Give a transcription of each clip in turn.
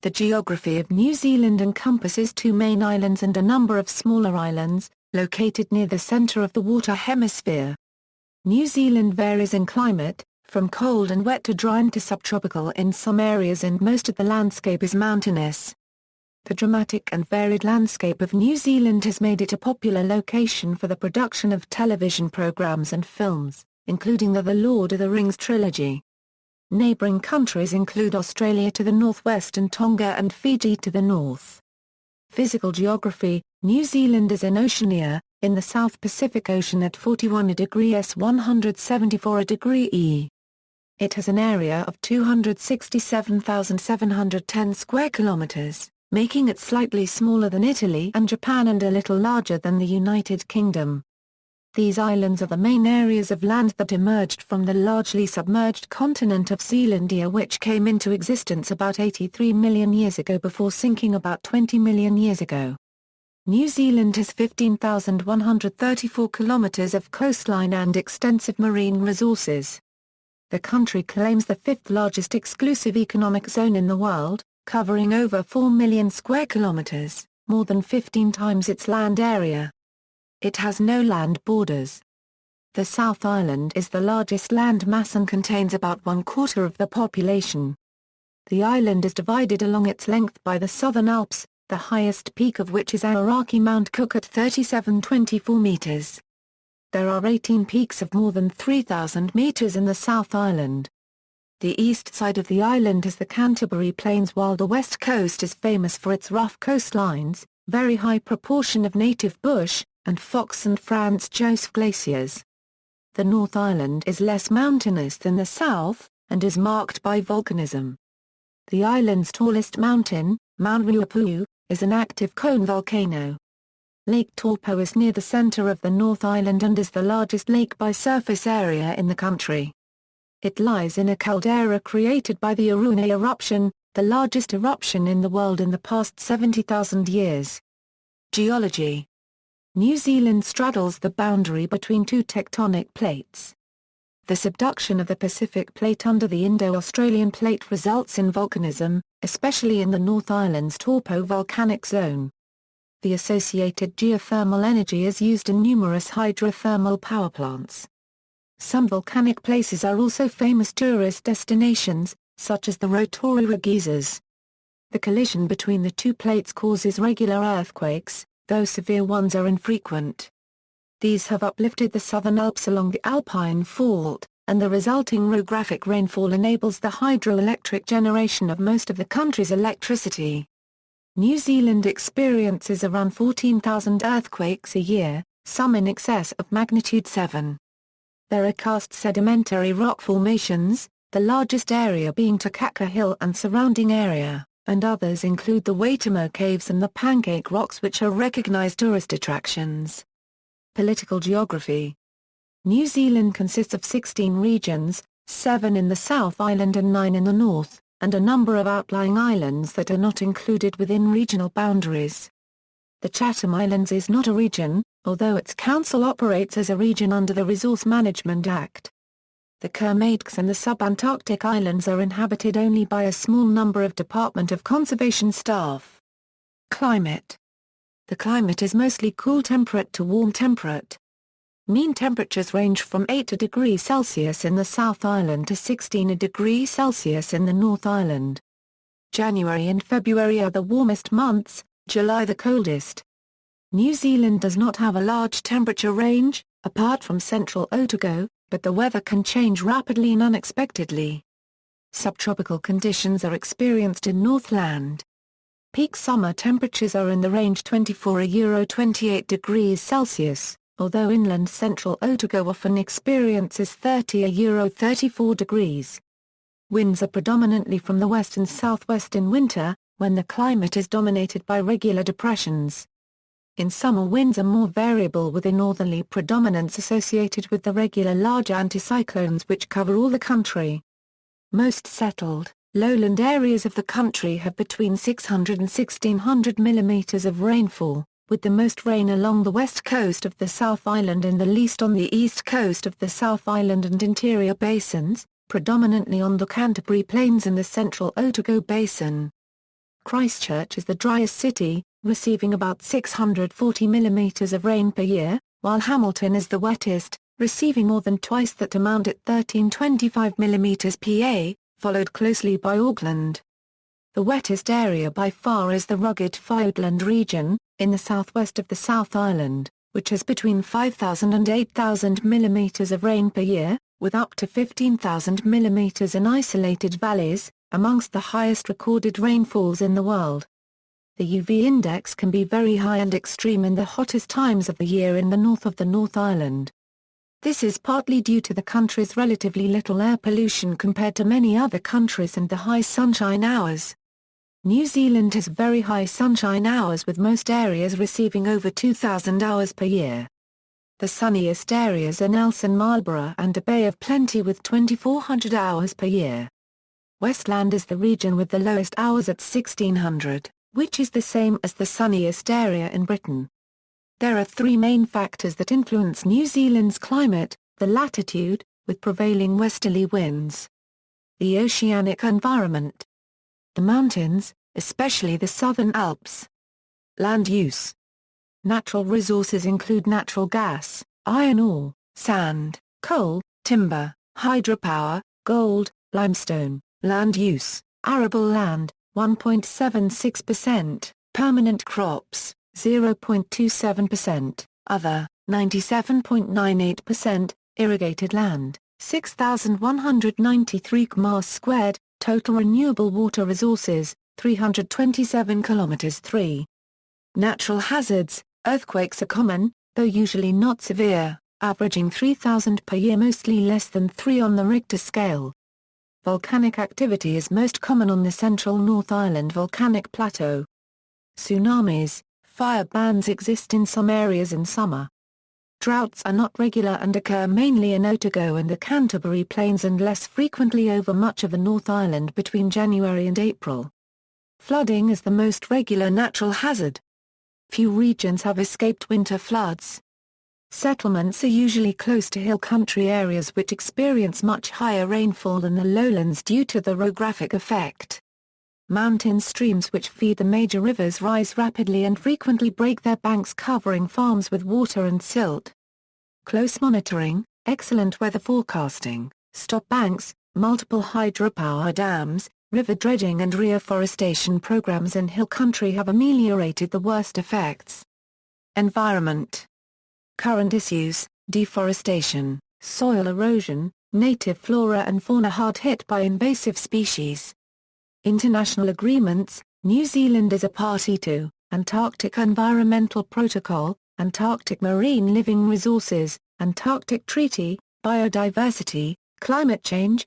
The geography of New Zealand encompasses two main islands and a number of smaller islands, located near the centre of the water hemisphere. New Zealand varies in climate, from cold and wet to dry and to subtropical in some areas, and most of the landscape is mountainous. The dramatic and varied landscape of New Zealand has made it a popular location for the production of television programs and films, including the Lord of the Rings trilogy. Neighbouring countries include Australia to the northwest and Tonga and Fiji to the north. Physical geography: New Zealand is in Oceania, in the South Pacific Ocean at 41° S 174° E. It has an area of 267,710 square kilometres, making it slightly smaller than Italy and Japan and a little larger than the United Kingdom. These islands are the main areas of land that emerged from the largely submerged continent of Zealandia, which came into existence about 83 million years ago before sinking about 20 million years ago. New Zealand has 15,134 kilometres of coastline and extensive marine resources. The country claims the fifth largest exclusive economic zone in the world, covering over 4 million square kilometres, more than 15 times its land area. It has no land borders. The South Island is the largest land mass and contains about 1/4 of the population. The island is divided along its length by the Southern Alps, the highest peak of which is Aoraki Mount Cook at 3724 meters. There are 18 peaks of more than 3,000 meters in the South Island. The east side of the island is the Canterbury Plains, while the west coast is famous for its rough coastlines, very high proportion of native bush, and Fox and Franz Josef glaciers. The North Island is less mountainous than the south, and is marked by volcanism. The island's tallest mountain, Mount Ruapehu, is an active cone volcano. Lake Taupo is near the center of the North Island and is the largest lake by surface area in the country. It lies in a caldera created by the Aruna eruption, the largest eruption in the world in the past 70,000 years. Geology: New Zealand straddles the boundary between two tectonic plates. The subduction of the Pacific Plate under the Indo-Australian Plate results in volcanism, especially in the North Island's Taupo volcanic zone. The associated geothermal energy is used in numerous hydrothermal power plants. Some volcanic places are also famous tourist destinations, such as the Rotorua geysers. The collision between the two plates causes regular earthquakes, though severe ones are infrequent. These have uplifted the Southern Alps along the Alpine Fault, and the resulting orographic rainfall enables the hydroelectric generation of most of the country's electricity. New Zealand experiences around 14,000 earthquakes a year, some in excess of magnitude 7. There are karst sedimentary rock formations, the largest area being Takaka Hill and surrounding area, and others include the Waitomo Caves and the Pancake Rocks, which are recognized tourist attractions. Political geography: New Zealand consists of 16 regions, 7 in the South Island and 9 in the north, and a number of outlying islands that are not included within regional boundaries. The Chatham Islands is not a region, although its council operates as a region under the Resource Management Act. The Kermadec and the subantarctic islands are inhabited only by a small number of Department of Conservation staff. Climate: the climate is mostly cool temperate to warm temperate. Mean temperatures range from 8 °C in the South Island to 16 °C in the North Island. January and February are the warmest months, July the coldest. New Zealand does not have a large temperature range, apart from central Otago, but the weather can change rapidly and unexpectedly. Subtropical conditions are experienced in Northland. Peak summer temperatures are in the range 24–28 degrees Celsius, although inland central Otago often experiences 30–34 degrees. Winds are predominantly from the west and southwest in winter, when the climate is dominated by regular depressions. In summer, winds are more variable with a northerly predominance associated with the regular large anticyclones which cover all the country. Most settled, lowland areas of the country have between 600 and 1,600 mm of rainfall, with the most rain along the west coast of the South Island and the least on the east coast of the South Island and interior basins, predominantly on the Canterbury Plains and the central Otago Basin. Christchurch is the driest city, receiving about 640 mm of rain per year, while Hamilton is the wettest, receiving more than twice that amount at 1325 mm pa, followed closely by Auckland. The wettest area by far is the rugged Fiordland region, in the southwest of the South Island, which has between 5,000 and 8,000 mm of rain per year, with up to 15,000 mm in isolated valleys, amongst the highest recorded rainfalls in the world. The UV index can be very high and extreme in the hottest times of the year in the north of the North Island. This is partly due to the country's relatively little air pollution compared to many other countries and the high sunshine hours. New Zealand has very high sunshine hours, with most areas receiving over 2,000 hours per year. The sunniest areas are Nelson Marlborough and the Bay of Plenty with 2,400 hours per year. Westland is the region with the lowest hours at 1,600, which is the same as the sunniest area in Britain. There are three main factors that influence New Zealand's climate: the latitude, with prevailing westerly winds; the oceanic environment; the mountains, especially the southern Alps; land use. Natural resources include natural gas, iron ore, sand, coal, timber, hydropower, gold, limestone. Land use: arable land, 1.76%, permanent crops, 0.27%, other, 97.98%, irrigated land, 6,193 km², total renewable water resources, 327 km². 3. Natural hazards: earthquakes are common, though usually not severe, averaging 3,000 per year, mostly less than 3 on the Richter scale. Volcanic activity is most common on the central North Island volcanic plateau. Tsunamis: fire bans exist in some areas in summer. Droughts are not regular and occur mainly in Otago and the Canterbury Plains, and less frequently over much of the North Island between January and April. Flooding is the most regular natural hazard. Few regions have escaped winter floods. Settlements are usually close to hill country areas which experience much higher rainfall than the lowlands due to the orographic effect. Mountain streams which feed the major rivers rise rapidly and frequently break their banks, covering farms with water and silt. Close monitoring, excellent weather forecasting, stop banks, multiple hydropower dams, river dredging and reforestation programs in hill country have ameliorated the worst effects. Environment. Current issues: deforestation, soil erosion, native flora and fauna hard hit by invasive species. International agreements: New Zealand is a party to Antarctic Environmental Protocol, Antarctic Marine Living Resources, Antarctic Treaty, Biodiversity, Climate Change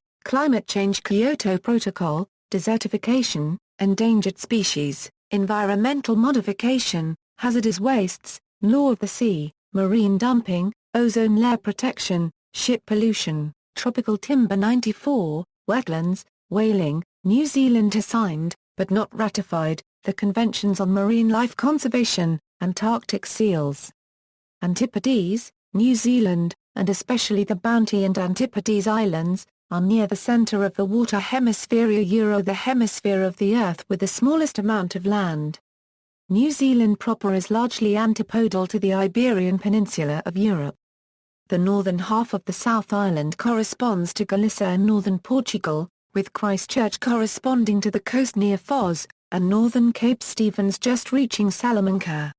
Kyoto Protocol, Desertification, Endangered Species, Environmental Modification, Hazardous Wastes, Law of the Sea, Marine Dumping, Ozone Layer Protection, Ship Pollution, Tropical Timber 94, Wetlands, Whaling. New Zealand has signed, but not ratified, the Conventions on Marine Life Conservation, Antarctic Seals. Antipodes, New Zealand, and especially the Bounty and Antipodes Islands, are near the center of the water hemisphere, the hemisphere of the Earth with the smallest amount of land. New Zealand proper is largely antipodal to the Iberian Peninsula of Europe. The northern half of the South Island corresponds to Galicia and northern Portugal, with Christchurch corresponding to the coast near Foz, and northern Cape Stevens just reaching Salamanca.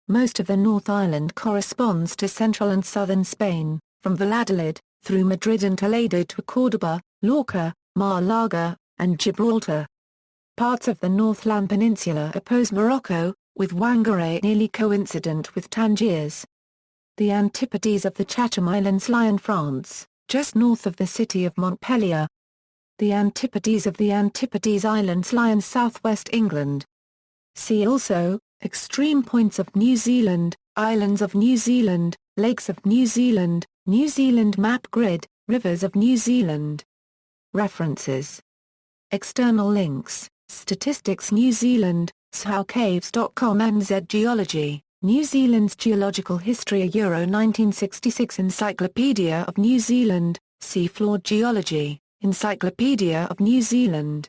Most of the North Island corresponds to central and southern Spain, from Valladolid, through Madrid and Toledo to Córdoba, Lorca, Mar-a-Lago, and Gibraltar. Parts of the Northland Peninsula oppose Morocco, with Whangarei nearly coincident with Tangiers. The Antipodes of the Chatham Islands lie in France, just north of the city of Montpellier. The Antipodes of the Antipodes Islands lie in southwest England. See also, extreme points of New Zealand, islands of New Zealand, lakes of New Zealand map grid, rivers of New Zealand. References. External links: Statistics New Zealand, showcaves.com, NZ Geology, New Zealand's Geological History, Euro 1966 Encyclopedia of New Zealand, Seafloor Geology, Encyclopedia of New Zealand.